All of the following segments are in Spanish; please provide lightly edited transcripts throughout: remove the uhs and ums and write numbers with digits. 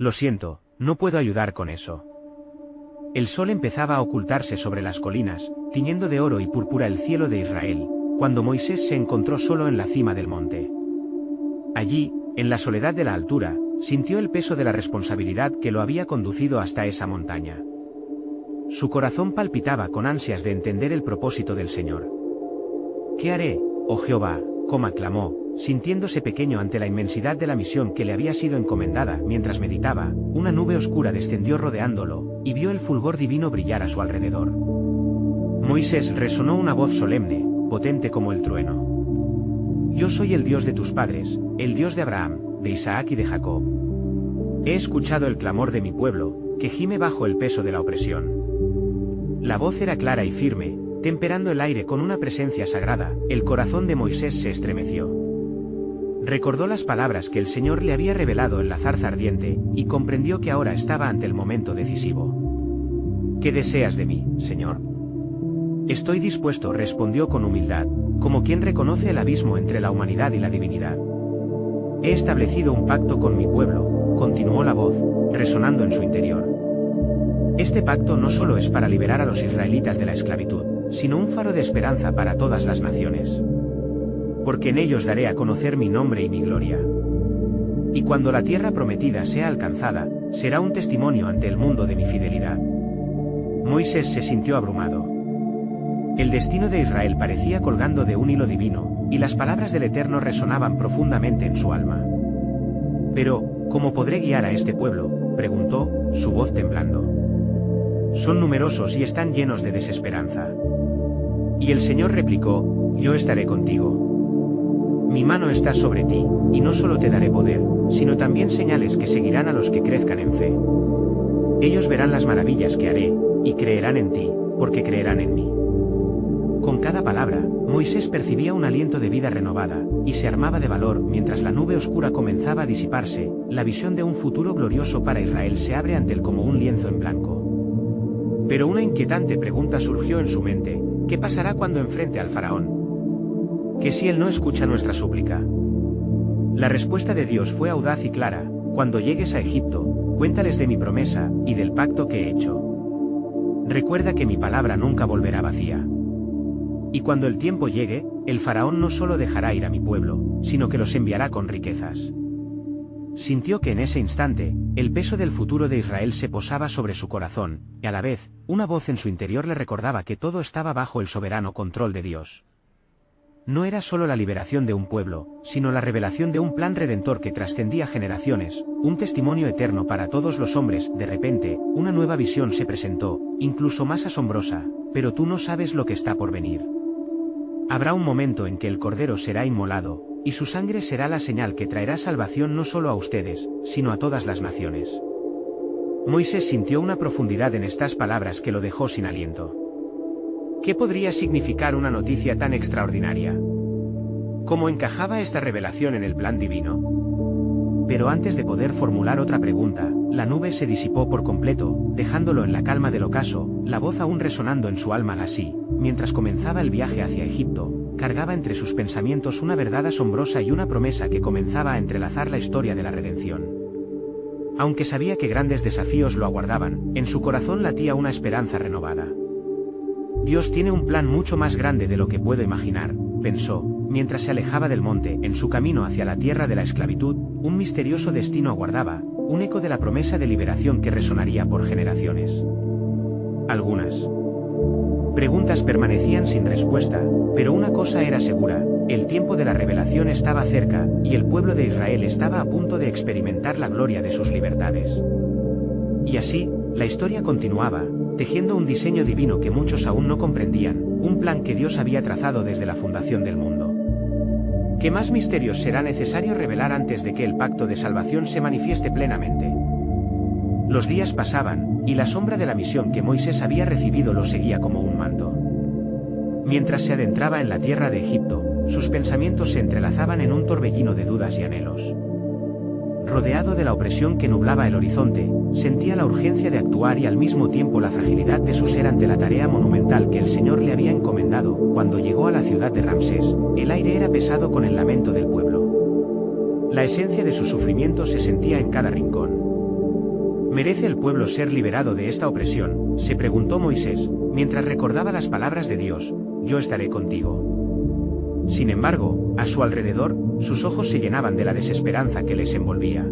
Lo siento, no puedo ayudar con eso. El sol empezaba a ocultarse sobre las colinas, tiñendo de oro y púrpura el cielo de Israel, cuando Moisés se encontró solo en la cima del monte. Allí, en la soledad de la altura, sintió el peso de la responsabilidad que lo había conducido hasta esa montaña. Su corazón palpitaba con ansias de entender el propósito del Señor. ¿Qué haré, oh Jehová?, como clamó, sintiéndose pequeño ante la inmensidad de la misión que le había sido encomendada. Mientras meditaba, una nube oscura descendió rodeándolo, y vio el fulgor divino brillar a su alrededor. Moisés, resonó una voz solemne, potente como el trueno. Yo soy el Dios de tus padres, el Dios de Abraham, de Isaac y de Jacob. He escuchado el clamor de mi pueblo, que gime bajo el peso de la opresión. La voz era clara y firme, temperando el aire con una presencia sagrada. El corazón de Moisés se estremeció. Recordó las palabras que el Señor le había revelado en la zarza ardiente, y comprendió que ahora estaba ante el momento decisivo. ¿Qué deseas de mí, Señor? Estoy dispuesto, respondió con humildad, como quien reconoce el abismo entre la humanidad y la divinidad. He establecido un pacto con mi pueblo, continuó la voz, resonando en su interior. Este pacto no solo es para liberar a los israelitas de la esclavitud, sino un faro de esperanza para todas las naciones. Porque en ellos daré a conocer mi nombre y mi gloria. Y cuando la tierra prometida sea alcanzada, será un testimonio ante el mundo de mi fidelidad. Moisés se sintió abrumado. El destino de Israel parecía colgando de un hilo divino, y las palabras del Eterno resonaban profundamente en su alma. Pero, ¿cómo podré guiar a este pueblo?, preguntó, su voz temblando. Son numerosos y están llenos de desesperanza. Y el Señor replicó, yo estaré contigo. Mi mano está sobre ti, y no solo te daré poder, sino también señales que seguirán a los que crezcan en fe. Ellos verán las maravillas que haré, y creerán en ti, porque creerán en mí. Con cada palabra, Moisés percibía un aliento de vida renovada, y se armaba de valor. Mientras la nube oscura comenzaba a disiparse, la visión de un futuro glorioso para Israel se abre ante él como un lienzo en blanco. Pero una inquietante pregunta surgió en su mente: ¿qué pasará cuando enfrente al faraón? ¿Qué si él no escucha nuestra súplica? La respuesta de Dios fue audaz y clara: cuando llegues a Egipto, cuéntales de mi promesa, y del pacto que he hecho. Recuerda que mi palabra nunca volverá vacía. Y cuando el tiempo llegue, el faraón no solo dejará ir a mi pueblo, sino que los enviará con riquezas. Sintió que en ese instante, el peso del futuro de Israel se posaba sobre su corazón, y a la vez, una voz en su interior le recordaba que todo estaba bajo el soberano control de Dios. No era solo la liberación de un pueblo, sino la revelación de un plan redentor que trascendía generaciones, un testimonio eterno para todos los hombres. De repente, una nueva visión se presentó, incluso más asombrosa: pero tú no sabes lo que está por venir. Habrá un momento en que el Cordero será inmolado, y su sangre será la señal que traerá salvación no solo a ustedes, sino a todas las naciones. Moisés sintió una profundidad en estas palabras que lo dejó sin aliento. ¿Qué podría significar una noticia tan extraordinaria? ¿Cómo encajaba esta revelación en el plan divino? Pero antes de poder formular otra pregunta, la nube se disipó por completo, dejándolo en la calma del ocaso, la voz aún resonando en su alma. Así, mientras comenzaba el viaje hacia Egipto, cargaba entre sus pensamientos una verdad asombrosa y una promesa que comenzaba a entrelazar la historia de la redención. Aunque sabía que grandes desafíos lo aguardaban, en su corazón latía una esperanza renovada. Dios tiene un plan mucho más grande de lo que puedo imaginar, pensó, mientras se alejaba del monte. En su camino hacia la tierra de la esclavitud, un misterioso destino aguardaba, un eco de la promesa de liberación que resonaría por generaciones. Algunas preguntas permanecían sin respuesta, pero una cosa era segura: el tiempo de la revelación estaba cerca, y el pueblo de Israel estaba a punto de experimentar la gloria de sus libertades. Y así, la historia continuaba, tejiendo un diseño divino que muchos aún no comprendían, un plan que Dios había trazado desde la fundación del mundo. ¿Qué más misterios será necesario revelar antes de que el pacto de salvación se manifieste plenamente? Los días pasaban, y la sombra de la misión que Moisés había recibido lo seguía como un manto. Mientras se adentraba en la tierra de Egipto, sus pensamientos se entrelazaban en un torbellino de dudas y anhelos. Rodeado de la opresión que nublaba el horizonte, sentía la urgencia de actuar y al mismo tiempo la fragilidad de su ser ante la tarea monumental que el Señor le había encomendado. Cuando llegó a la ciudad de Ramsés, el aire era pesado con el lamento del pueblo. La esencia de su sufrimiento se sentía en cada rincón. ¿Merece el pueblo ser liberado de esta opresión?, se preguntó Moisés, mientras recordaba las palabras de Dios: yo estaré contigo. Sin embargo, a su alrededor, sus ojos se llenaban de la desesperanza que les envolvía.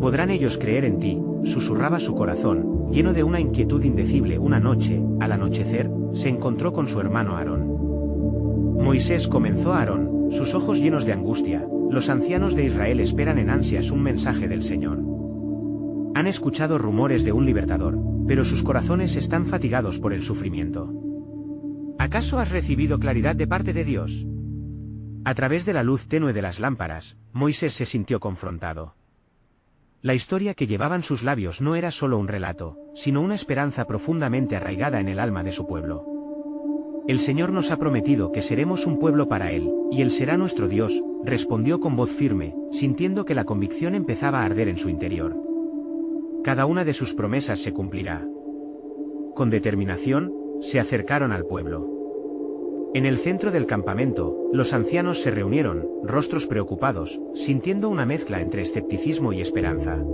¿Podrán ellos creer en ti?, susurraba su corazón, lleno de una inquietud indecible. Una noche, al anochecer, se encontró con su hermano Aarón. Moisés comenzó a Aarón, sus ojos llenos de angustia: los ancianos de Israel esperan en ansias un mensaje del Señor. Han escuchado rumores de un libertador, pero sus corazones están fatigados por el sufrimiento. ¿Acaso has recibido claridad de parte de Dios? A través de la luz tenue de las lámparas, Moisés se sintió confrontado. La historia que llevaban sus labios no era solo un relato, sino una esperanza profundamente arraigada en el alma de su pueblo. El Señor nos ha prometido que seremos un pueblo para Él, y Él será nuestro Dios, respondió con voz firme, sintiendo que la convicción empezaba a arder en su interior. Cada una de sus promesas se cumplirá. Con determinación, se acercaron al pueblo. En el centro del campamento, los ancianos se reunieron, rostros preocupados, sintiendo una mezcla entre escepticismo y esperanza.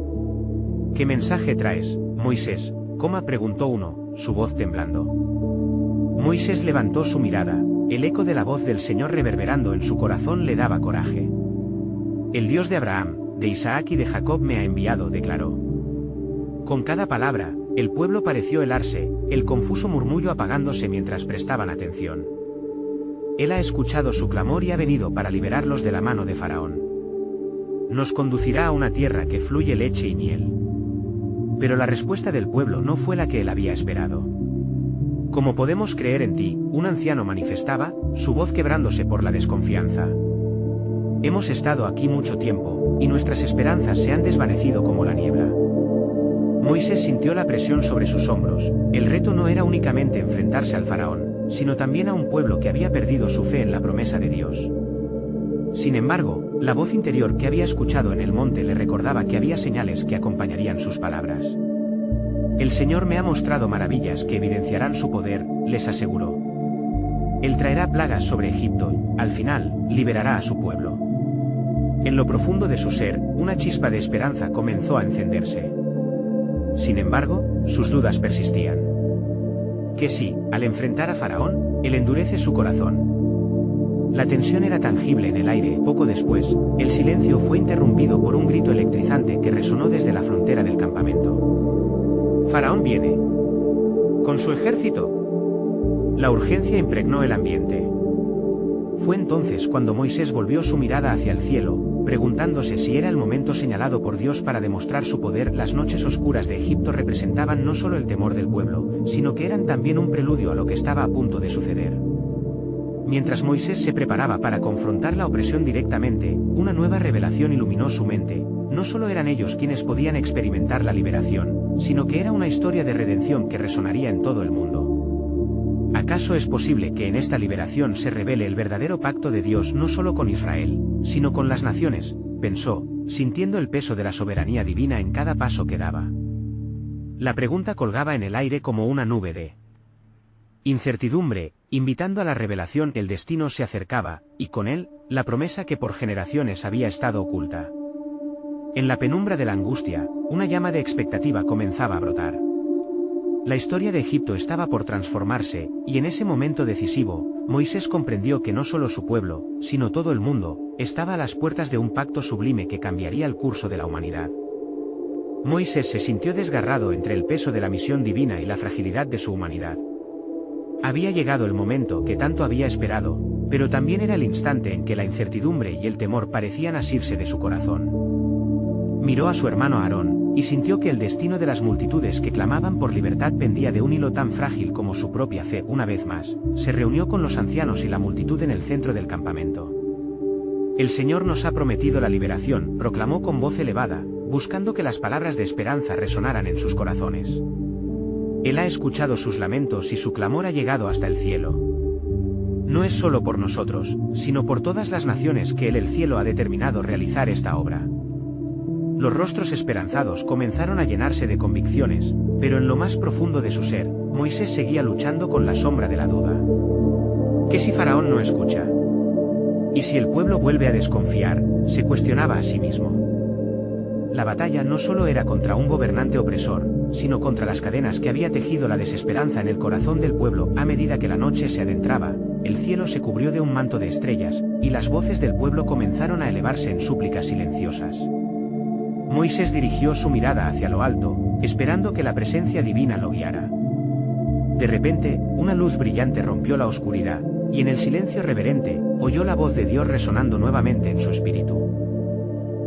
¿Qué mensaje traes, Moisés?, preguntó uno, su voz temblando. Moisés levantó su mirada, el eco de la voz del Señor reverberando en su corazón le daba coraje. El Dios de Abraham, de Isaac y de Jacob me ha enviado, declaró. Con cada palabra, el pueblo pareció helarse, el confuso murmullo apagándose mientras prestaban atención. Él ha escuchado su clamor y ha venido para liberarlos de la mano de Faraón. Nos conducirá a una tierra que fluye leche y miel. Pero la respuesta del pueblo no fue la que él había esperado. ¿Cómo podemos creer en ti?, un anciano manifestaba, su voz quebrándose por la desconfianza. Hemos estado aquí mucho tiempo, y nuestras esperanzas se han desvanecido como la niebla. Moisés sintió la presión sobre sus hombros. El reto no era únicamente enfrentarse al faraón, sino también a un pueblo que había perdido su fe en la promesa de Dios. Sin embargo, la voz interior que había escuchado en el monte le recordaba que había señales que acompañarían sus palabras. El Señor me ha mostrado maravillas que evidenciarán su poder, les aseguró. Él traerá plagas sobre Egipto y, al final, liberará a su pueblo. En lo profundo de su ser, una chispa de esperanza comenzó a encenderse. Sin embargo, sus dudas persistían. ¿Qué si, al enfrentar a Faraón, él endurece su corazón? La tensión era tangible en el aire. Poco después, el silencio fue interrumpido por un grito electrizante que resonó desde la frontera del campamento. ¡Faraón viene! ¡Con su ejército! La urgencia impregnó el ambiente. Fue entonces cuando Moisés volvió su mirada hacia el cielo, preguntándose si era el momento señalado por Dios para demostrar su poder. Las noches oscuras de Egipto representaban no solo el temor del pueblo, sino que eran también un preludio a lo que estaba a punto de suceder. Mientras Moisés se preparaba para confrontar la opresión directamente, una nueva revelación iluminó su mente. No solo eran ellos quienes podían experimentar la liberación, sino que era una historia de redención que resonaría en todo el mundo. ¿Acaso es posible que en esta liberación se revele el verdadero pacto de Dios no solo con Israel, sino con las naciones?, pensó, sintiendo el peso de la soberanía divina en cada paso que daba. La pregunta colgaba en el aire como una nube de incertidumbre, invitando a la revelación. El destino se acercaba, y con él, la promesa que por generaciones había estado oculta. En la penumbra de la angustia, una llama de expectativa comenzaba a brotar. La historia de Egipto estaba por transformarse, y en ese momento decisivo, Moisés comprendió que no solo su pueblo, sino todo el mundo, estaba a las puertas de un pacto sublime que cambiaría el curso de la humanidad. Moisés se sintió desgarrado entre el peso de la misión divina y la fragilidad de su humanidad. Había llegado el momento que tanto había esperado, pero también era el instante en que la incertidumbre y el temor parecían asirse de su corazón. Miró a su hermano Aarón, y sintió que el destino de las multitudes que clamaban por libertad pendía de un hilo tan frágil como su propia fe. Una vez más, se reunió con los ancianos y la multitud en el centro del campamento. El Señor nos ha prometido la liberación, proclamó con voz elevada, buscando que las palabras de esperanza resonaran en sus corazones. Él ha escuchado sus lamentos y su clamor ha llegado hasta el cielo. No es solo por nosotros, sino por todas las naciones que el cielo ha determinado realizar esta obra. Los rostros esperanzados comenzaron a llenarse de convicciones, pero en lo más profundo de su ser, Moisés seguía luchando con la sombra de la duda. ¿Qué si Faraón no escucha? ¿Y si el pueblo vuelve a desconfiar?, se cuestionaba a sí mismo. la batalla no solo era contra un gobernante opresor, sino contra las cadenas que había tejido la desesperanza en el corazón del pueblo. A medida que la noche se adentraba, el cielo se cubrió de un manto de estrellas, y las voces del pueblo comenzaron a elevarse en súplicas silenciosas. Moisés dirigió su mirada hacia lo alto, esperando que la presencia divina lo guiara. De repente, una luz brillante rompió la oscuridad, y en el silencio reverente, oyó la voz de Dios resonando nuevamente en su espíritu.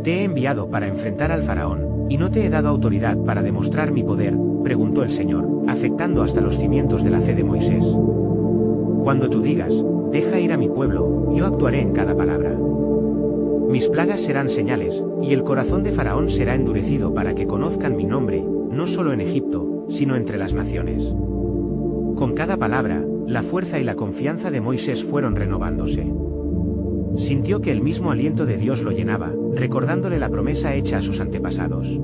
«Te he enviado para enfrentar al faraón, y no te he dado autoridad para demostrar mi poder», preguntó el Señor, afectando hasta los cimientos de la fe de Moisés. «Cuando tú digas, deja ir a mi pueblo, yo actuaré en cada palabra. Mis plagas serán señales, y el corazón de Faraón será endurecido para que conozcan mi nombre, no solo en Egipto, sino entre las naciones». Con cada palabra, la fuerza y la confianza de Moisés fueron renovándose. Sintió que el mismo aliento de Dios lo llenaba, recordándole la promesa hecha a sus antepasados.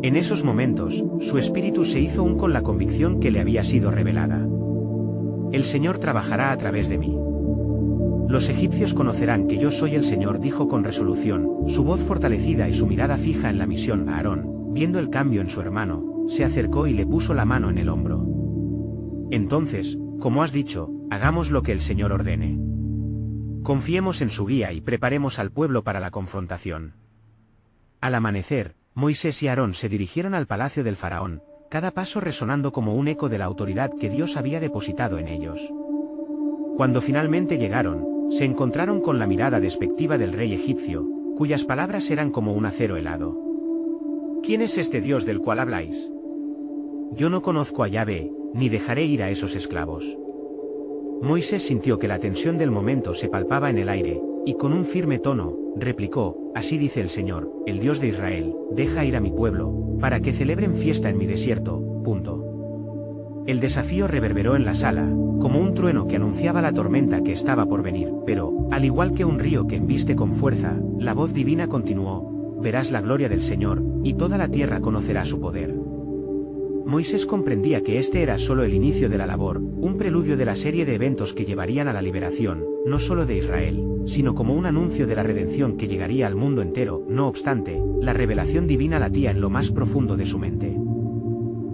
En esos momentos, su espíritu se hizo un con la convicción que le había sido revelada. «El Señor trabajará a través de mí. Los egipcios conocerán que yo soy el Señor», dijo con resolución, su voz fortalecida y su mirada fija en la misión. Aarón, viendo el cambio en su hermano, se acercó y le puso la mano en el hombro. «Entonces, como has dicho, hagamos lo que el Señor ordene. Confiemos en su guía y preparemos al pueblo para la confrontación». Al amanecer, Moisés y Aarón se dirigieron al palacio del faraón, cada paso resonando como un eco de la autoridad que Dios había depositado en ellos. Cuando finalmente llegaron, se encontraron con la mirada despectiva del rey egipcio, cuyas palabras eran como un acero helado. «¿Quién es este Dios del cual habláis? Yo no conozco a Yahvé, ni dejaré ir a esos esclavos». Moisés sintió que la tensión del momento se palpaba en el aire, y con un firme tono, replicó: «Así dice el Señor, el Dios de Israel, deja ir a mi pueblo, para que celebren fiesta en mi desierto». El desafío reverberó en la sala, como un trueno que anunciaba la tormenta que estaba por venir, pero, al igual que un río que embiste con fuerza, la voz divina continuó: «Verás la gloria del Señor, y toda la tierra conocerá su poder». Moisés comprendía que este era solo el inicio de la labor, un preludio de la serie de eventos que llevarían a la liberación, no solo de Israel, sino como un anuncio de la redención que llegaría al mundo entero. No obstante, la revelación divina latía en lo más profundo de su mente.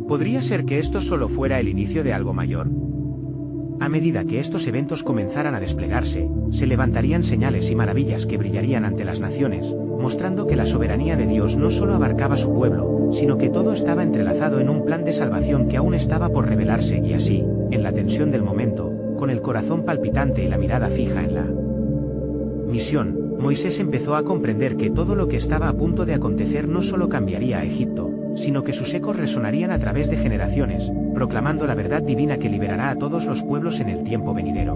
¿Podría ser que esto solo fuera el inicio de algo mayor? A medida que estos eventos comenzaran a desplegarse, se levantarían señales y maravillas que brillarían ante las naciones, mostrando que la soberanía de Dios no solo abarcaba su pueblo, sino que todo estaba entrelazado en un plan de salvación que aún estaba por revelarse. Y así, en la tensión del momento, con el corazón palpitante y la mirada fija en la misión, Moisés empezó a comprender que todo lo que estaba a punto de acontecer no solo cambiaría a Egipto, sino que sus ecos resonarían a través de generaciones, proclamando la verdad divina que liberará a todos los pueblos en el tiempo venidero.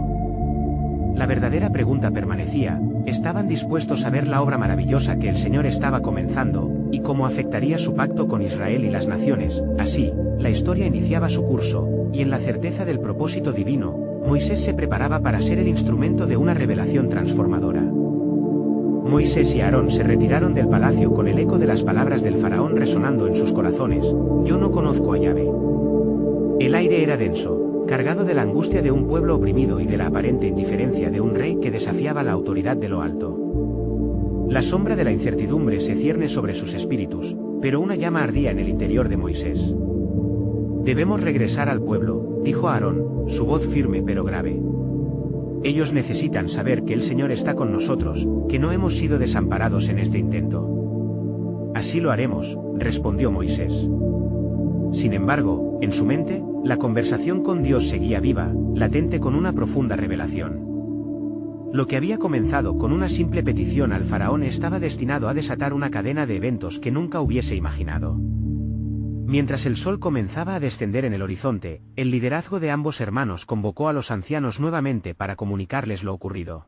La verdadera pregunta permanecía: ¿estaban dispuestos a ver la obra maravillosa que el Señor estaba comenzando, y cómo afectaría su pacto con Israel y las naciones? Así, la historia iniciaba su curso, y en la certeza del propósito divino, Moisés se preparaba para ser el instrumento de una revelación transformadora. Moisés y Aarón se retiraron del palacio con el eco de las palabras del faraón resonando en sus corazones: «Yo no conozco a Yahvé». El aire era denso, cargado de la angustia de un pueblo oprimido y de la aparente indiferencia de un rey que desafiaba la autoridad de lo alto. La sombra de la incertidumbre se cierne sobre sus espíritus, pero una llama ardía en el interior de Moisés. «Debemos regresar al pueblo», dijo Aarón, su voz firme pero grave. «Ellos necesitan saber que el Señor está con nosotros, que no hemos sido desamparados en este intento». «Así lo haremos», respondió Moisés. Sin embargo, en su mente, la conversación con Dios seguía viva, latente con una profunda revelación. Lo que había comenzado con una simple petición al faraón estaba destinado a desatar una cadena de eventos que nunca hubiese imaginado. Mientras el sol comenzaba a descender en el horizonte, el liderazgo de ambos hermanos convocó a los ancianos nuevamente para comunicarles lo ocurrido.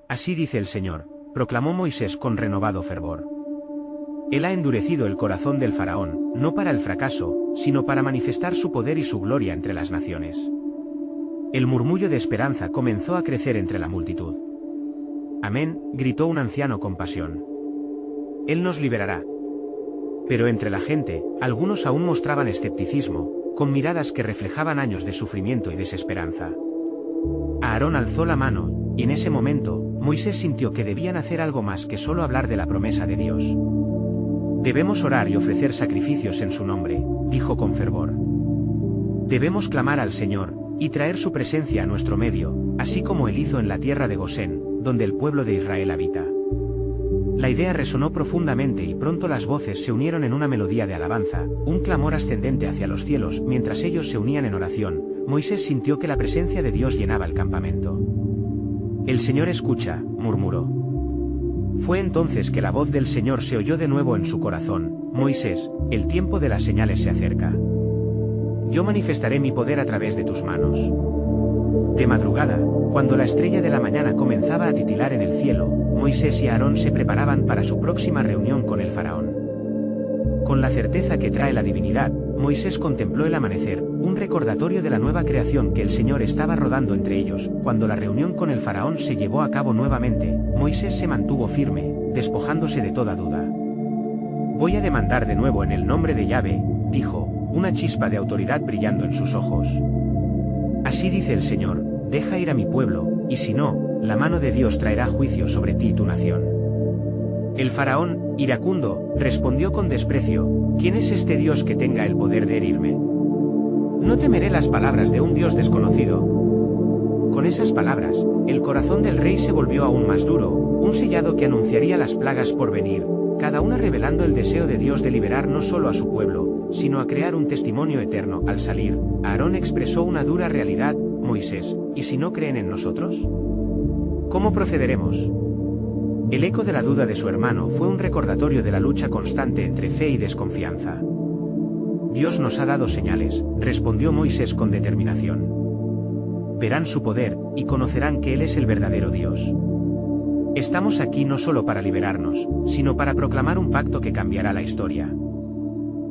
«Así dice el Señor», proclamó Moisés con renovado fervor. «Él ha endurecido el corazón del faraón, no para el fracaso, sino para manifestar su poder y su gloria entre las naciones». El murmullo de esperanza comenzó a crecer entre la multitud. «Amén», gritó un anciano con pasión. «Él nos liberará». Pero entre la gente, algunos aún mostraban escepticismo, con miradas que reflejaban años de sufrimiento y desesperanza. Aarón alzó la mano, y en ese momento, Moisés sintió que debían hacer algo más que solo hablar de la promesa de Dios. Debemos orar y ofrecer sacrificios en su nombre, dijo con fervor. Debemos clamar al Señor, y traer su presencia a nuestro medio, así como él hizo en la tierra de Gosén, donde el pueblo de Israel habita. La idea resonó profundamente y pronto las voces se unieron en una melodía de alabanza, un clamor ascendente hacia los cielos. Mientras ellos se unían en oración, Moisés sintió que la presencia de Dios llenaba el campamento. El Señor escucha, murmuró. Fue entonces que la voz del Señor se oyó de nuevo en su corazón: Moisés, el tiempo de las señales se acerca. Yo manifestaré mi poder a través de tus manos. De madrugada, cuando la estrella de la mañana comenzaba a titilar en el cielo, Moisés y Aarón se preparaban para su próxima reunión con el faraón. Con la certeza que trae la divinidad, Moisés contempló el amanecer, un recordatorio de la nueva creación que el Señor estaba rodando entre ellos. Cuando la reunión con el faraón se llevó a cabo nuevamente, Moisés se mantuvo firme, despojándose de toda duda. Voy a demandar de nuevo en el nombre de Yahvé, dijo, una chispa de autoridad brillando en sus ojos. Así dice el Señor: deja ir a mi pueblo, y si no, la mano de Dios traerá juicio sobre ti y tu nación. El faraón, iracundo, respondió con desprecio: ¿quién es este Dios que tenga el poder de herirme? No temeré las palabras de un Dios desconocido. Con esas palabras, el corazón del rey se volvió aún más duro, un sellado que anunciaría las plagas por venir, cada una revelando el deseo de Dios de liberar no solo a su pueblo, sino a crear un testimonio eterno. Al salir, Aarón expresó una dura realidad: Moisés, ¿y si no creen en nosotros? ¿Cómo procederemos? El eco de la duda de su hermano fue un recordatorio de la lucha constante entre fe y desconfianza. Dios nos ha dado señales, respondió Moisés con determinación. Verán su poder, y conocerán que Él es el verdadero Dios. Estamos aquí no solo para liberarnos, sino para proclamar un pacto que cambiará la historia.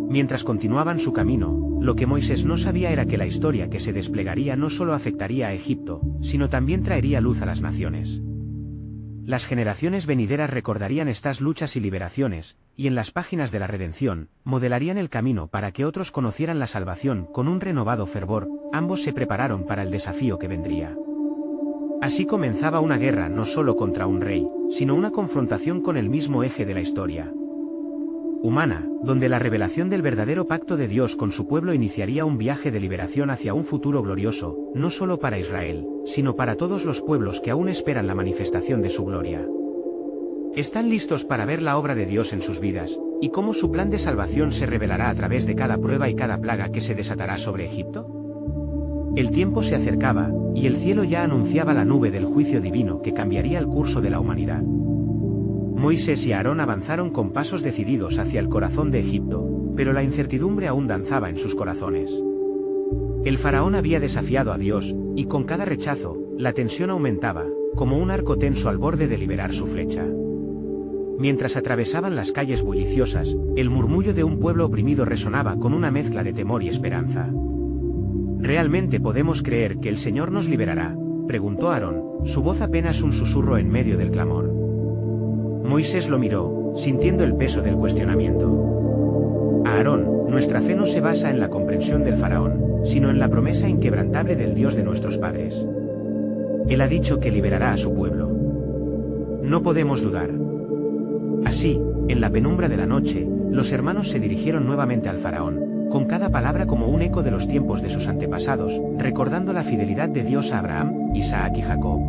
Mientras continuaban su camino, lo que Moisés no sabía era que la historia que se desplegaría no solo afectaría a Egipto, sino también traería luz a las naciones. Las generaciones venideras recordarían estas luchas y liberaciones, y en las páginas de la redención, modelarían el camino para que otros conocieran la salvación. Con un renovado fervor, ambos se prepararon para el desafío que vendría. Así comenzaba una guerra no solo contra un rey, sino una confrontación con el mismo eje de la historia humana, donde la revelación del verdadero pacto de Dios con su pueblo iniciaría un viaje de liberación hacia un futuro glorioso, no solo para Israel, sino para todos los pueblos que aún esperan la manifestación de su gloria. ¿Están listos para ver la obra de Dios en sus vidas, y cómo su plan de salvación se revelará a través de cada prueba y cada plaga que se desatará sobre Egipto? El tiempo se acercaba, y el cielo ya anunciaba la nube del juicio divino que cambiaría el curso de la humanidad. Moisés y Aarón avanzaron con pasos decididos hacia el corazón de Egipto, pero la incertidumbre aún danzaba en sus corazones. El faraón había desafiado a Dios, y con cada rechazo, la tensión aumentaba, como un arco tenso al borde de liberar su flecha. Mientras atravesaban las calles bulliciosas, el murmullo de un pueblo oprimido resonaba con una mezcla de temor y esperanza. ¿Realmente podemos creer que el Señor nos liberará?, preguntó Aarón, su voz apenas un susurro en medio del clamor. Moisés lo miró, sintiendo el peso del cuestionamiento. Aarón, nuestra fe no se basa en la comprensión del faraón, sino en la promesa inquebrantable del Dios de nuestros padres. Él ha dicho que liberará a su pueblo. No podemos dudar. Así, en la penumbra de la noche, los hermanos se dirigieron nuevamente al faraón, con cada palabra como un eco de los tiempos de sus antepasados, recordando la fidelidad de Dios a Abraham, Isaac y Jacob.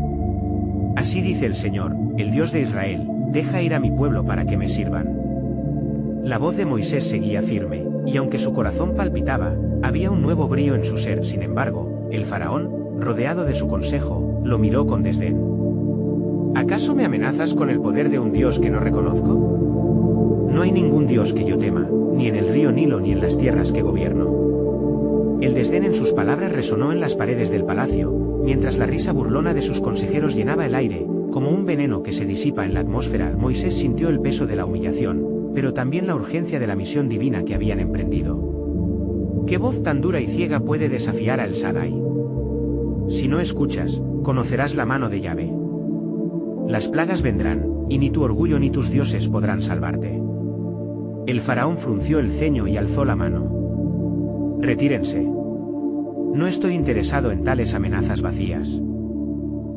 Así dice el Señor, el Dios de Israel: deja ir a mi pueblo para que me sirvan. La voz de Moisés seguía firme, y aunque su corazón palpitaba, había un nuevo brío en su ser. Sin embargo, el faraón, rodeado de su consejo, lo miró con desdén. ¿Acaso me amenazas con el poder de un Dios que no reconozco? No hay ningún Dios que yo tema, ni en el río Nilo ni en las tierras que gobierno. El desdén en sus palabras resonó en las paredes del palacio, mientras la risa burlona de sus consejeros llenaba el aire, como un veneno que se disipa en la atmósfera. Moisés sintió el peso de la humillación, pero también la urgencia de la misión divina que habían emprendido. ¿Qué voz tan dura y ciega puede desafiar a El Shaddai? Si no escuchas, conocerás la mano de Yahvé. Las plagas vendrán, y ni tu orgullo ni tus dioses podrán salvarte. El faraón frunció el ceño y alzó la mano. Retírense. No estoy interesado en tales amenazas vacías.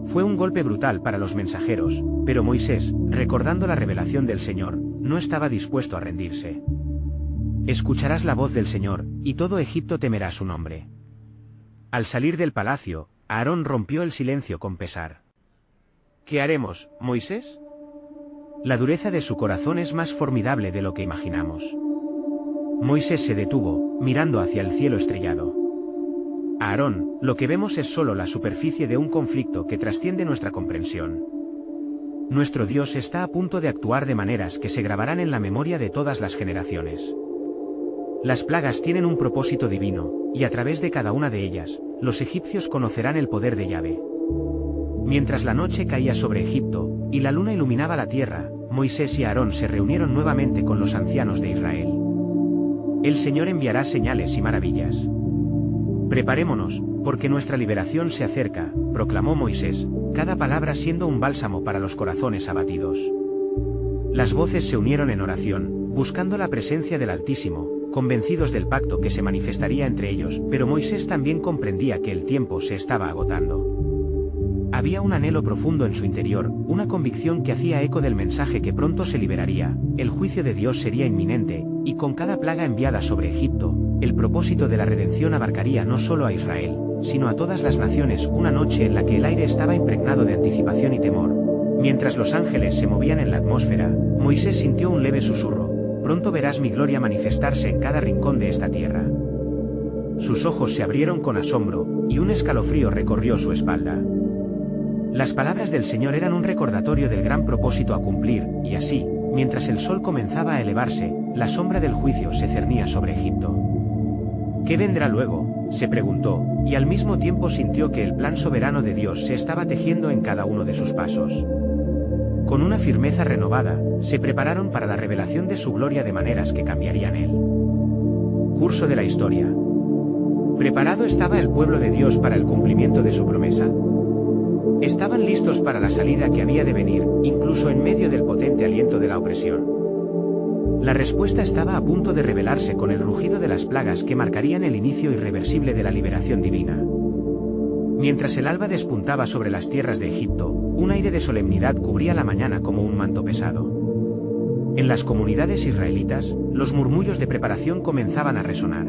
Fue un golpe brutal para los mensajeros, pero Moisés, recordando la revelación del Señor, no estaba dispuesto a rendirse. Escucharás la voz del Señor, y todo Egipto temerá su nombre. Al salir del palacio, Aarón rompió el silencio con pesar. ¿Qué haremos, Moisés? La dureza de su corazón es más formidable de lo que imaginamos. Moisés se detuvo, mirando hacia el cielo estrellado. Aarón, lo que vemos es solo la superficie de un conflicto que trasciende nuestra comprensión. Nuestro Dios está a punto de actuar de maneras que se grabarán en la memoria de todas las generaciones. Las plagas tienen un propósito divino, y a través de cada una de ellas, los egipcios conocerán el poder de Yahvé. Mientras la noche caía sobre Egipto, y la luna iluminaba la tierra, Moisés y Aarón se reunieron nuevamente con los ancianos de Israel. El Señor enviará señales y maravillas. Preparémonos, porque nuestra liberación se acerca, proclamó Moisés, cada palabra siendo un bálsamo para los corazones abatidos. Las voces se unieron en oración, buscando la presencia del Altísimo, convencidos del pacto que se manifestaría entre ellos, pero Moisés también comprendía que el tiempo se estaba agotando. Había un anhelo profundo en su interior, una convicción que hacía eco del mensaje que pronto se liberaría, el juicio de Dios sería inminente, y con cada plaga enviada sobre Egipto, el propósito de la redención abarcaría no solo a Israel, sino a todas las naciones, una noche en la que el aire estaba impregnado de anticipación y temor. Mientras los ángeles se movían en la atmósfera, Moisés sintió un leve susurro: pronto verás mi gloria manifestarse en cada rincón de esta tierra. Sus ojos se abrieron con asombro, y un escalofrío recorrió su espalda. Las palabras del Señor eran un recordatorio del gran propósito a cumplir, y así, mientras el sol comenzaba a elevarse, la sombra del juicio se cernía sobre Egipto. ¿Qué vendrá luego?, se preguntó, y al mismo tiempo sintió que el plan soberano de Dios se estaba tejiendo en cada uno de sus pasos. Con una firmeza renovada, se prepararon para la revelación de su gloria de maneras que cambiarían el curso de la historia. ¿Preparado estaba el pueblo de Dios para el cumplimiento de su promesa? Estaban listos para la salida que había de venir, incluso en medio del potente aliento de la opresión. La respuesta estaba a punto de revelarse con el rugido de las plagas que marcarían el inicio irreversible de la liberación divina. Mientras el alba despuntaba sobre las tierras de Egipto, un aire de solemnidad cubría la mañana como un manto pesado. En las comunidades israelitas, los murmullos de preparación comenzaban a resonar.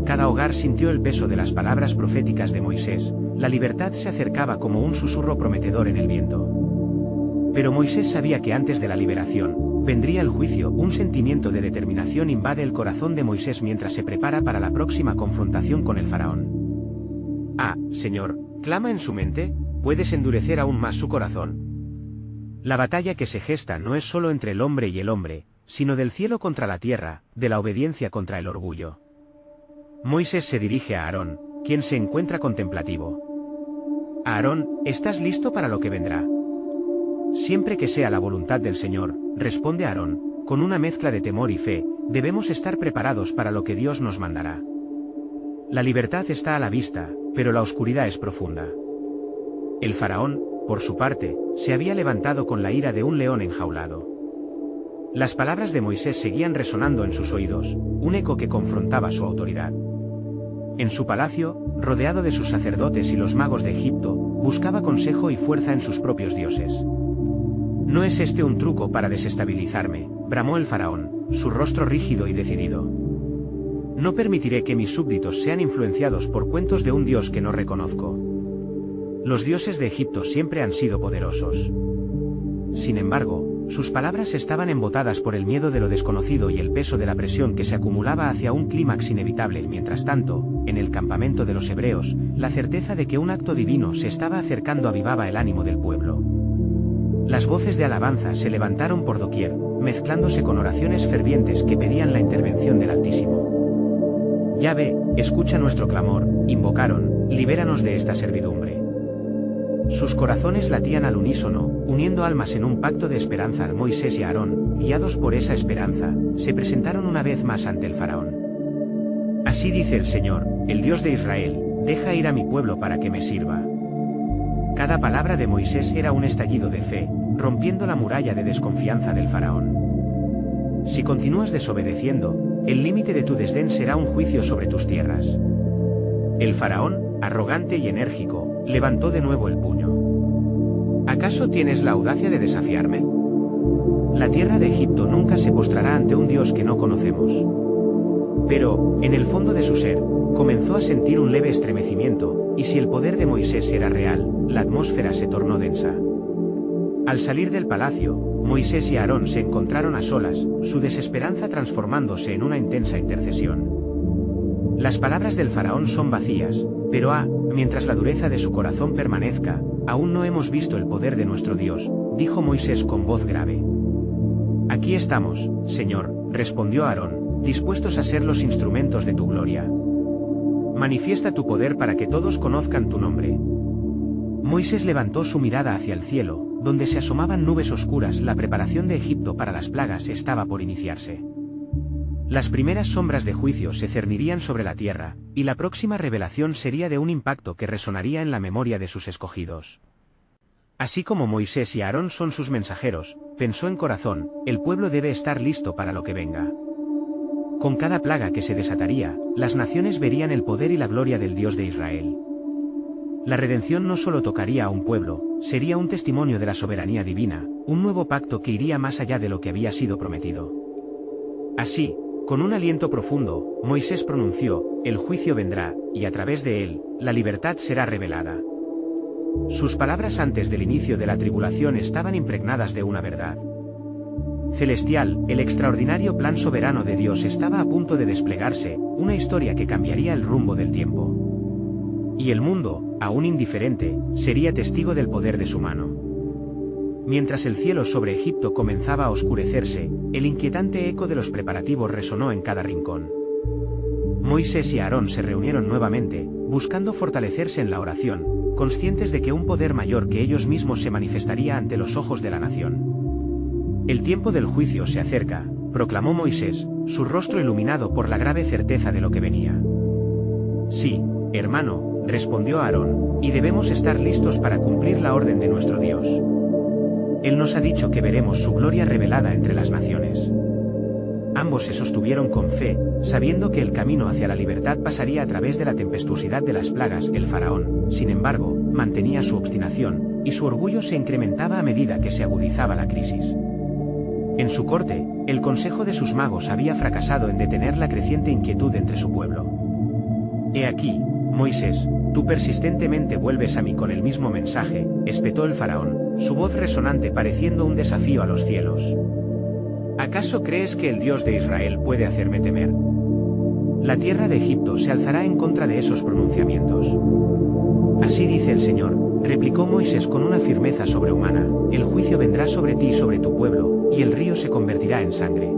Cada hogar sintió el peso de las palabras proféticas de Moisés: la libertad se acercaba como un susurro prometedor en el viento. Pero Moisés sabía que antes de la liberación, vendría el juicio. Un sentimiento de determinación invade el corazón de Moisés mientras se prepara para la próxima confrontación con el faraón. «Ah, Señor», clama en su mente, ¿puedes endurecer aún más su corazón? La batalla que se gesta no es solo entre el hombre y el hombre, sino del cielo contra la tierra, de la obediencia contra el orgullo. Moisés se dirige a Aarón, quien se encuentra contemplativo. «Aarón, ¿estás listo para lo que vendrá?» «Siempre que sea la voluntad del Señor», responde Aarón, con una mezcla de temor y fe, «debemos estar preparados para lo que Dios nos mandará». La libertad está a la vista, pero la oscuridad es profunda. El faraón, por su parte, se había levantado con la ira de un león enjaulado. Las palabras de Moisés seguían resonando en sus oídos, un eco que confrontaba su autoridad. En su palacio, rodeado de sus sacerdotes y los magos de Egipto, buscaba consejo y fuerza en sus propios dioses. «¿No es este un truco para desestabilizarme?», bramó el faraón, su rostro rígido y decidido. «No permitiré que mis súbditos sean influenciados por cuentos de un dios que no reconozco. Los dioses de Egipto siempre han sido poderosos». Sin embargo, sus palabras estaban embotadas por el miedo de lo desconocido y el peso de la presión que se acumulaba hacia un clímax inevitable. Mientras tanto, en el campamento de los hebreos, la certeza de que un acto divino se estaba acercando avivaba el ánimo del pueblo. Las voces de alabanza se levantaron por doquier, mezclándose con oraciones fervientes que pedían la intervención del Altísimo. «Yahvé, escucha nuestro clamor», invocaron, «libéranos de esta servidumbre». Sus corazones latían al unísono, uniendo almas en un pacto de esperanza. Moisés y Aarón, guiados por esa esperanza, se presentaron una vez más ante el faraón. «Así dice el Señor, el Dios de Israel, deja ir a mi pueblo para que me sirva». Cada palabra de Moisés era un estallido de fe, rompiendo la muralla de desconfianza del faraón. «Si continúas desobedeciendo, el límite de tu desdén será un juicio sobre tus tierras». El faraón, arrogante y enérgico, levantó de nuevo el puño. «¿Acaso tienes la audacia de desafiarme? La tierra de Egipto nunca se postrará ante un Dios que no conocemos. Pero, en el fondo de su ser, comenzó a sentir un leve estremecimiento, y si el poder de Moisés era real, la atmósfera se tornó densa. Al salir del palacio, Moisés y Aarón se encontraron a solas, su desesperanza transformándose en una intensa intercesión. Las palabras del faraón son vacías, pero mientras la dureza de su corazón permanezca, aún no hemos visto el poder de nuestro Dios, dijo Moisés con voz grave. Aquí estamos, Señor, respondió Aarón, dispuestos a ser los instrumentos de tu gloria. Manifiesta tu poder para que todos conozcan tu nombre. Moisés levantó su mirada hacia el cielo, donde se asomaban nubes oscuras. La preparación de Egipto para las plagas estaba por iniciarse. Las primeras sombras de juicio se cernirían sobre la tierra, y la próxima revelación sería de un impacto que resonaría en la memoria de sus escogidos. Así como Moisés y Aarón son sus mensajeros, pensó en corazón, el pueblo debe estar listo para lo que venga. Con cada plaga que se desataría, las naciones verían el poder y la gloria del Dios de Israel. La redención no solo tocaría a un pueblo, sería un testimonio de la soberanía divina, un nuevo pacto que iría más allá de lo que había sido prometido. Así, con un aliento profundo, Moisés pronunció, el juicio vendrá, y a través de él, la libertad será revelada. Sus palabras antes del inicio de la tribulación estaban impregnadas de una verdad celestial. El extraordinario plan soberano de Dios estaba a punto de desplegarse, una historia que cambiaría el rumbo del tiempo. Y el mundo, aún indiferente, sería testigo del poder de su mano. Mientras el cielo sobre Egipto comenzaba a oscurecerse, el inquietante eco de los preparativos resonó en cada rincón. Moisés y Aarón se reunieron nuevamente, buscando fortalecerse en la oración, conscientes de que un poder mayor que ellos mismos se manifestaría ante los ojos de la nación. El tiempo del juicio se acerca, proclamó Moisés, su rostro iluminado por la grave certeza de lo que venía. Sí, hermano, respondió Aarón, y debemos estar listos para cumplir la orden de nuestro Dios. Él nos ha dicho que veremos su gloria revelada entre las naciones. Ambos se sostuvieron con fe, sabiendo que el camino hacia la libertad pasaría a través de la tempestuosidad de las plagas. El faraón, sin embargo, mantenía su obstinación, y su orgullo se incrementaba a medida que se agudizaba la crisis. En su corte, el consejo de sus magos había fracasado en detener la creciente inquietud entre su pueblo. He aquí, Moisés, tú persistentemente vuelves a mí con el mismo mensaje, espetó el faraón, su voz resonante pareciendo un desafío a los cielos. ¿Acaso crees que el Dios de Israel puede hacerme temer? La tierra de Egipto se alzará en contra de esos pronunciamientos. Así dice el Señor, replicó Moisés con una firmeza sobrehumana, el juicio vendrá sobre ti y sobre tu pueblo, y el río se convertirá en sangre.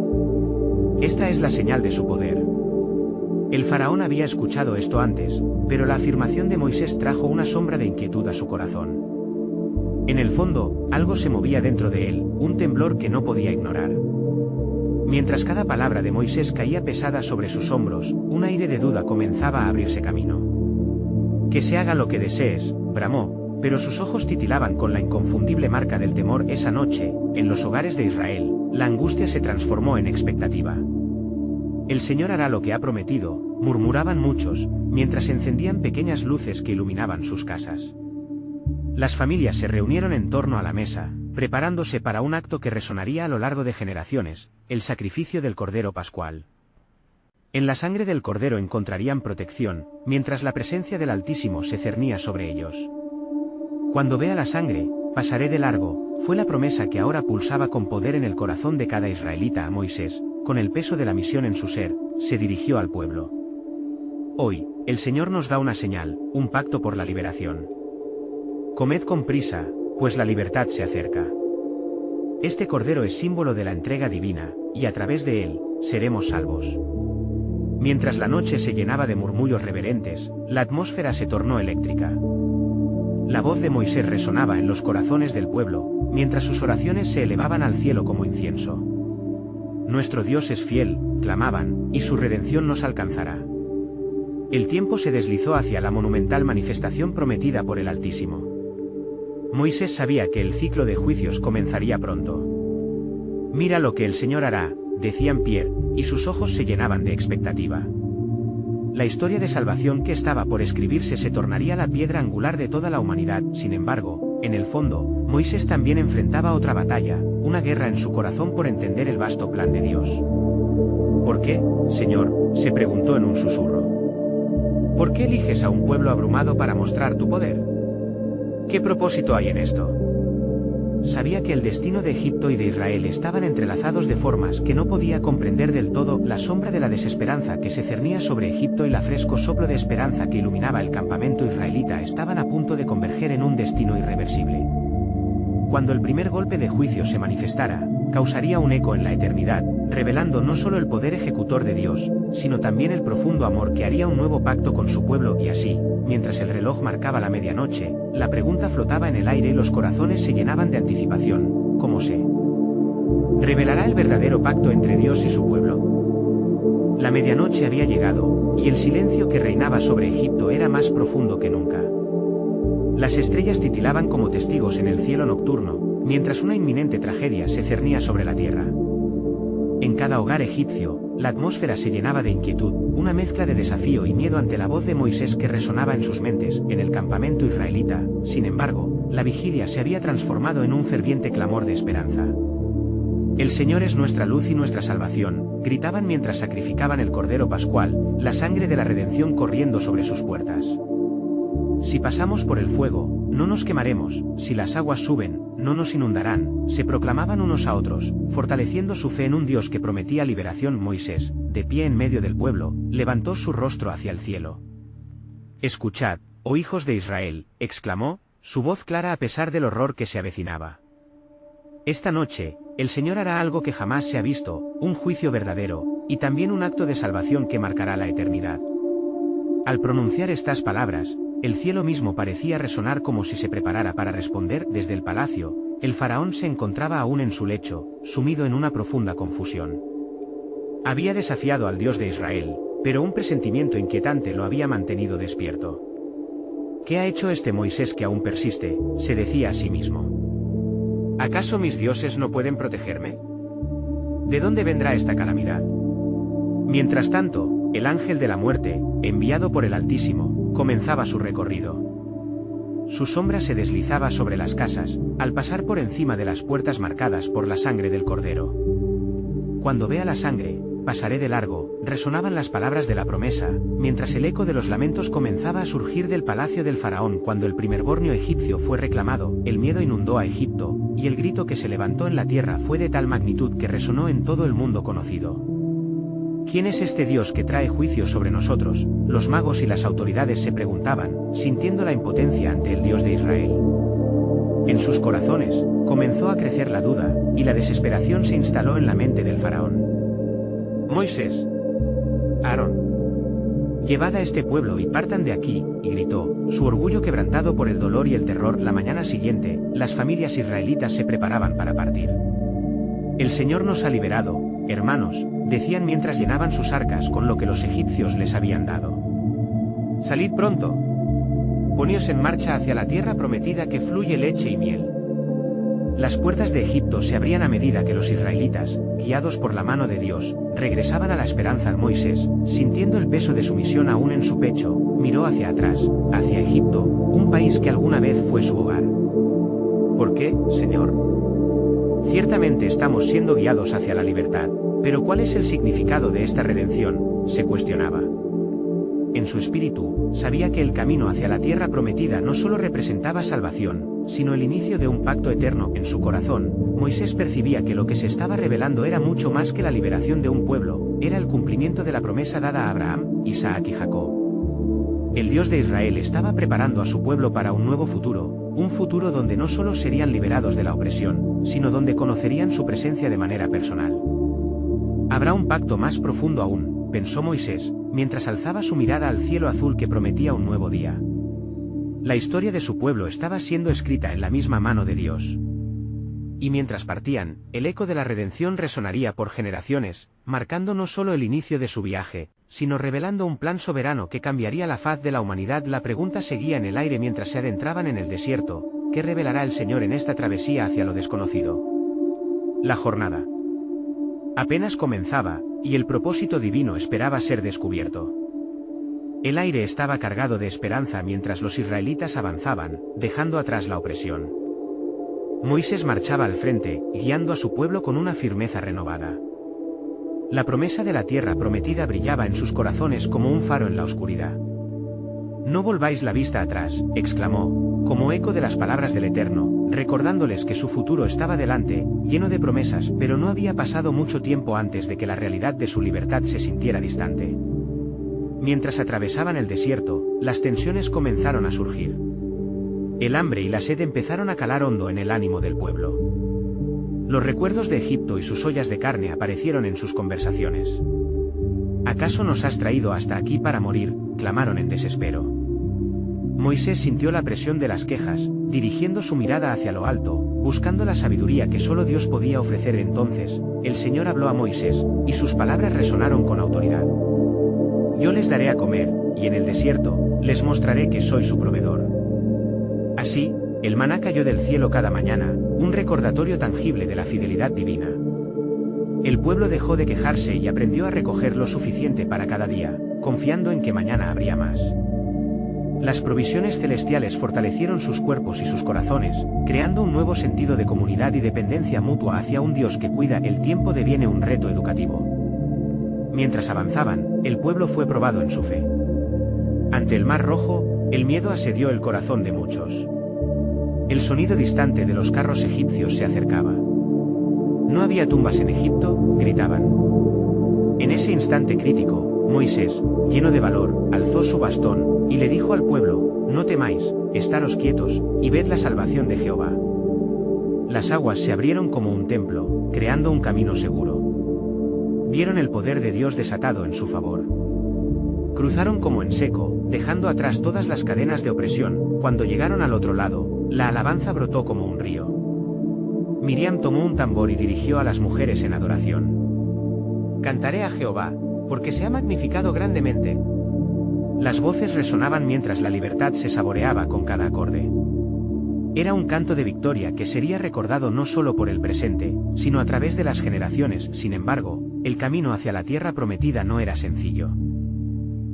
Esta es la señal de su poder. El faraón había escuchado esto antes, pero la afirmación de Moisés trajo una sombra de inquietud a su corazón. En el fondo, algo se movía dentro de él, un temblor que no podía ignorar. Mientras cada palabra de Moisés caía pesada sobre sus hombros, un aire de duda comenzaba a abrirse camino. Que se haga lo que desees, bramó, pero sus ojos titilaban con la inconfundible marca del temor. Esa noche, en los hogares de Israel, la angustia se transformó en expectativa. El Señor hará lo que ha prometido, murmuraban muchos, mientras encendían pequeñas luces que iluminaban sus casas. Las familias se reunieron en torno a la mesa, preparándose para un acto que resonaría a lo largo de generaciones, el sacrificio del Cordero Pascual. En la sangre del Cordero encontrarían protección, mientras la presencia del Altísimo se cernía sobre ellos. Cuando vea la sangre, pasaré de largo, fue la promesa que ahora pulsaba con poder en el corazón de cada israelita. A Moisés, con el peso de la misión en su ser, se dirigió al pueblo. Hoy, el Señor nos da una señal, un pacto por la liberación. Comed con prisa, pues la libertad se acerca. Este cordero es símbolo de la entrega divina, y a través de él, seremos salvos. Mientras la noche se llenaba de murmullos reverentes, la atmósfera se tornó eléctrica. La voz de Moisés resonaba en los corazones del pueblo, mientras sus oraciones se elevaban al cielo como incienso. Nuestro Dios es fiel, clamaban, y su redención nos alcanzará. El tiempo se deslizó hacia la monumental manifestación prometida por el Altísimo. Moisés sabía que el ciclo de juicios comenzaría pronto. Mira lo que el Señor hará, decían Pierre, y sus ojos se llenaban de expectativa. La historia de salvación que estaba por escribirse se tornaría la piedra angular de toda la humanidad. Sin embargo, en el fondo, Moisés también enfrentaba otra batalla, una guerra en su corazón por entender el vasto plan de Dios. ¿Por qué, Señor?, se preguntó en un susurro. ¿Por qué eliges a un pueblo abrumado para mostrar tu poder? ¿Qué propósito hay en esto? Sabía que el destino de Egipto y de Israel estaban entrelazados de formas que no podía comprender del todo. La sombra de la desesperanza que se cernía sobre Egipto y la fresco soplo de esperanza que iluminaba el campamento israelita estaban a punto de converger en un destino irreversible. Cuando el primer golpe de juicio se manifestara, causaría un eco en la eternidad, revelando no solo el poder ejecutor de Dios, sino también el profundo amor que haría un nuevo pacto con su pueblo. Y así, mientras el reloj marcaba la medianoche, la pregunta flotaba en el aire y los corazones se llenaban de anticipación: ¿cómo se revelará el verdadero pacto entre Dios y su pueblo? La medianoche había llegado, y el silencio que reinaba sobre Egipto era más profundo que nunca. Las estrellas titilaban como testigos en el cielo nocturno, mientras una inminente tragedia se cernía sobre la tierra. En cada hogar egipcio, la atmósfera se llenaba de inquietud, una mezcla de desafío y miedo ante la voz de Moisés que resonaba en sus mentes. En el campamento israelita, sin embargo, la vigilia se había transformado en un ferviente clamor de esperanza. El Señor es nuestra luz y nuestra salvación, gritaban mientras sacrificaban el Cordero Pascual, la sangre de la redención corriendo sobre sus puertas. Si pasamos por el fuego, no nos quemaremos; si las aguas suben, no nos inundarán, se proclamaban unos a otros, fortaleciendo su fe en un Dios que prometía liberación. Moisés, de pie en medio del pueblo, levantó su rostro hacia el cielo. «Escuchad, oh hijos de Israel», exclamó, su voz clara a pesar del horror que se avecinaba. «Esta noche, el Señor hará algo que jamás se ha visto, un juicio verdadero, y también un acto de salvación que marcará la eternidad». Al pronunciar estas palabras, el cielo mismo parecía resonar como si se preparara para responder. Desde el palacio, el faraón se encontraba aún en su lecho, sumido en una profunda confusión. Había desafiado al Dios de Israel, pero un presentimiento inquietante lo había mantenido despierto. «¿Qué ha hecho este Moisés que aún persiste?», se decía a sí mismo. «¿Acaso mis dioses no pueden protegerme? ¿De dónde vendrá esta calamidad?». Mientras tanto, el ángel de la muerte, enviado por el Altísimo, comenzaba su recorrido. Su sombra se deslizaba sobre las casas, al pasar por encima de las puertas marcadas por la sangre del Cordero. «Cuando vea la sangre, pasaré de largo», resonaban las palabras de la promesa, mientras el eco de los lamentos comenzaba a surgir del palacio del faraón. Cuando el primerbornio egipcio fue reclamado, el miedo inundó a Egipto, y el grito que se levantó en la tierra fue de tal magnitud que resonó en todo el mundo conocido. «¿Quién es este Dios que trae juicio sobre nosotros?», los magos y las autoridades se preguntaban, sintiendo la impotencia ante el Dios de Israel. En sus corazones, comenzó a crecer la duda, y la desesperación se instaló en la mente del faraón. «Moisés, Aarón, llevad a este pueblo y partan de aquí», y gritó, su orgullo quebrantado por el dolor y el terror. La mañana siguiente, las familias israelitas se preparaban para partir. «El Señor nos ha liberado, hermanos», decían mientras llenaban sus arcas con lo que los egipcios les habían dado. «Salid pronto. Poníos en marcha hacia la tierra prometida que fluye leche y miel». Las puertas de Egipto se abrían a medida que los israelitas, guiados por la mano de Dios, regresaban a la esperanza. Moisés, sintiendo el peso de su misión aún en su pecho, miró hacia atrás, hacia Egipto, un país que alguna vez fue su hogar. «¿Por qué, Señor? Ciertamente estamos siendo guiados hacia la libertad, pero ¿cuál es el significado de esta redención?», se cuestionaba. En su espíritu, sabía que el camino hacia la tierra prometida no solo representaba salvación, sino el inicio de un pacto eterno. En su corazón, Moisés percibía que lo que se estaba revelando era mucho más que la liberación de un pueblo, era el cumplimiento de la promesa dada a Abraham, Isaac y Jacob. El Dios de Israel estaba preparando a su pueblo para un nuevo futuro, un futuro donde no solo serían liberados de la opresión, sino donde conocerían su presencia de manera personal. «Habrá un pacto más profundo aún», pensó Moisés, mientras alzaba su mirada al cielo azul que prometía un nuevo día. La historia de su pueblo estaba siendo escrita en la misma mano de Dios. Y mientras partían, el eco de la redención resonaría por generaciones, marcando no solo el inicio de su viaje, sino revelando un plan soberano que cambiaría la faz de la humanidad. La pregunta seguía en el aire mientras se adentraban en el desierto: ¿qué revelará el Señor en esta travesía hacia lo desconocido? La jornada apenas comenzaba, y el propósito divino esperaba ser descubierto. El aire estaba cargado de esperanza mientras los israelitas avanzaban, dejando atrás la opresión. Moisés marchaba al frente, guiando a su pueblo con una firmeza renovada. La promesa de la tierra prometida brillaba en sus corazones como un faro en la oscuridad. No volváis la vista atrás, exclamó, como eco de las palabras del Eterno, recordándoles que su futuro estaba delante, lleno de promesas, pero no había pasado mucho tiempo antes de que la realidad de su libertad se sintiera distante. Mientras atravesaban el desierto, las tensiones comenzaron a surgir. El hambre y la sed empezaron a calar hondo en el ánimo del pueblo. Los recuerdos de Egipto y sus ollas de carne aparecieron en sus conversaciones. ¿Acaso nos has traído hasta aquí para morir?, clamaron en desespero. Moisés sintió la presión de las quejas, dirigiendo su mirada hacia lo alto, buscando la sabiduría que solo Dios podía ofrecer. Entonces, el Señor habló a Moisés, y sus palabras resonaron con autoridad. Yo les daré a comer, y en el desierto, les mostraré que soy su proveedor. Así, el maná cayó del cielo cada mañana, un recordatorio tangible de la fidelidad divina. El pueblo dejó de quejarse y aprendió a recoger lo suficiente para cada día, confiando en que mañana habría más. Las provisiones celestiales fortalecieron sus cuerpos y sus corazones, creando un nuevo sentido de comunidad y dependencia mutua hacia un Dios que cuida. El tiempo deviene un reto educativo. Mientras avanzaban, el pueblo fue probado en su fe. Ante el Mar Rojo, el miedo asedió el corazón de muchos. El sonido distante de los carros egipcios se acercaba. No había tumbas en Egipto, gritaban. En ese instante crítico, Moisés, lleno de valor, alzó su bastón, y le dijo al pueblo: no temáis, estaros quietos, y ved la salvación de Jehová. Las aguas se abrieron como un templo, creando un camino seguro. Vieron el poder de Dios desatado en su favor. Cruzaron como en seco, dejando atrás todas las cadenas de opresión. Cuando llegaron al otro lado, la alabanza brotó como un río. Miriam tomó un tambor y dirigió a las mujeres en adoración. Cantaré a Jehová, porque se ha magnificado grandemente. Las voces resonaban mientras la libertad se saboreaba con cada acorde. Era un canto de victoria que sería recordado no solo por el presente, sino a través de las generaciones. Sin embargo, el camino hacia la tierra prometida no era sencillo.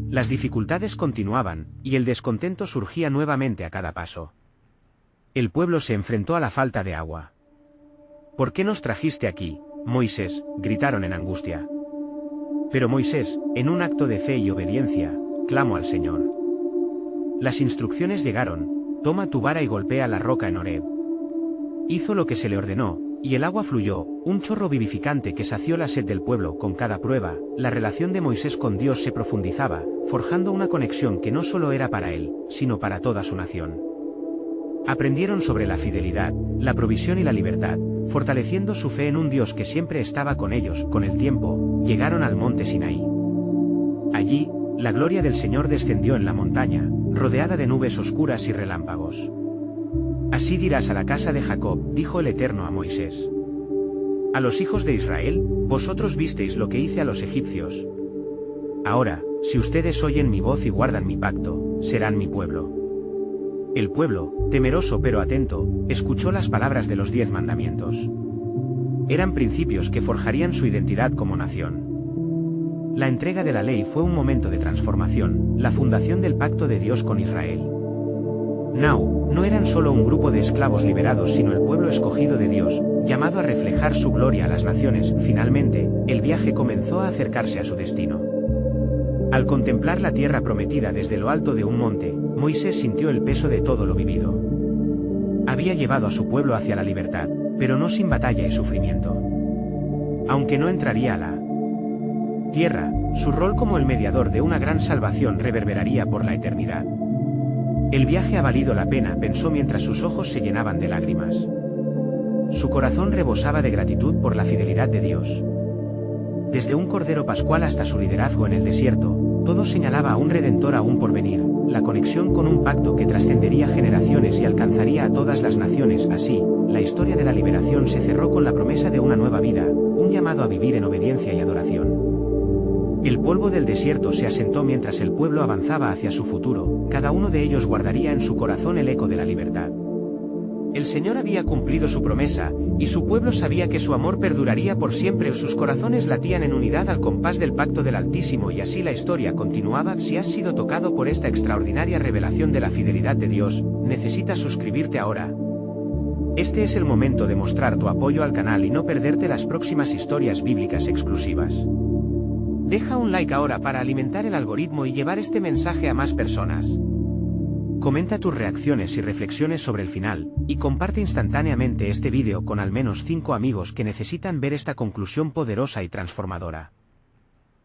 Las dificultades continuaban, y el descontento surgía nuevamente a cada paso. El pueblo se enfrentó a la falta de agua. ¿Por qué nos trajiste aquí, Moisés?, gritaron en angustia. Pero Moisés, en un acto de fe y obediencia, clamó al Señor. Las instrucciones llegaron: toma tu vara y golpea la roca en Horeb. Hizo lo que se le ordenó, y el agua fluyó, un chorro vivificante que sació la sed del pueblo. Con cada prueba, la relación de Moisés con Dios se profundizaba, forjando una conexión que no solo era para él, sino para toda su nación. Aprendieron sobre la fidelidad, la provisión y la libertad, fortaleciendo su fe en un Dios que siempre estaba con ellos. Con el tiempo, llegaron al monte Sinaí. Allí, la gloria del Señor descendió en la montaña, rodeada de nubes oscuras y relámpagos. Así dirás a la casa de Jacob, dijo el Eterno a Moisés. A los hijos de Israel, vosotros visteis lo que hice a los egipcios. Ahora, si ustedes oyen mi voz y guardan mi pacto, serán mi pueblo. El pueblo, temeroso pero atento, escuchó las palabras de los 10 mandamientos. Eran principios que forjarían su identidad como nación. La entrega de la ley fue un momento de transformación, la fundación del pacto de Dios con Israel. No eran solo un grupo de esclavos liberados, sino el pueblo escogido de Dios, llamado a reflejar su gloria a las naciones. Finalmente, el viaje comenzó a acercarse a su destino. Al contemplar la tierra prometida desde lo alto de un monte, Moisés sintió el peso de todo lo vivido. Había llevado a su pueblo hacia la libertad, pero no sin batalla y sufrimiento. Aunque no entraría a la tierra, su rol como el mediador de una gran salvación reverberaría por la eternidad. El viaje ha valido la pena, pensó mientras sus ojos se llenaban de lágrimas. Su corazón rebosaba de gratitud por la fidelidad de Dios. Desde un cordero pascual hasta su liderazgo en el desierto, todo señalaba a un redentor aún por venir, la conexión con un pacto que trascendería generaciones y alcanzaría a todas las naciones. Así, la historia de la liberación se cerró con la promesa de una nueva vida, un llamado a vivir en obediencia y adoración. El polvo del desierto se asentó mientras el pueblo avanzaba hacia su futuro, cada uno de ellos guardaría en su corazón el eco de la libertad. El Señor había cumplido su promesa, y su pueblo sabía que su amor perduraría por siempre. Sus corazones latían en unidad al compás del pacto del Altísimo, y así la historia continuaba. Si has sido tocado por esta extraordinaria revelación de la fidelidad de Dios, necesitas suscribirte ahora. Este es el momento de mostrar tu apoyo al canal y no perderte las próximas historias bíblicas exclusivas. Deja un like ahora para alimentar el algoritmo y llevar este mensaje a más personas. Comenta tus reacciones y reflexiones sobre el final, y comparte instantáneamente este vídeo con al menos 5 amigos que necesitan ver esta conclusión poderosa y transformadora.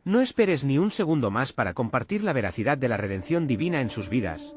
No esperes ni un segundo más para compartir la veracidad de la redención divina en sus vidas,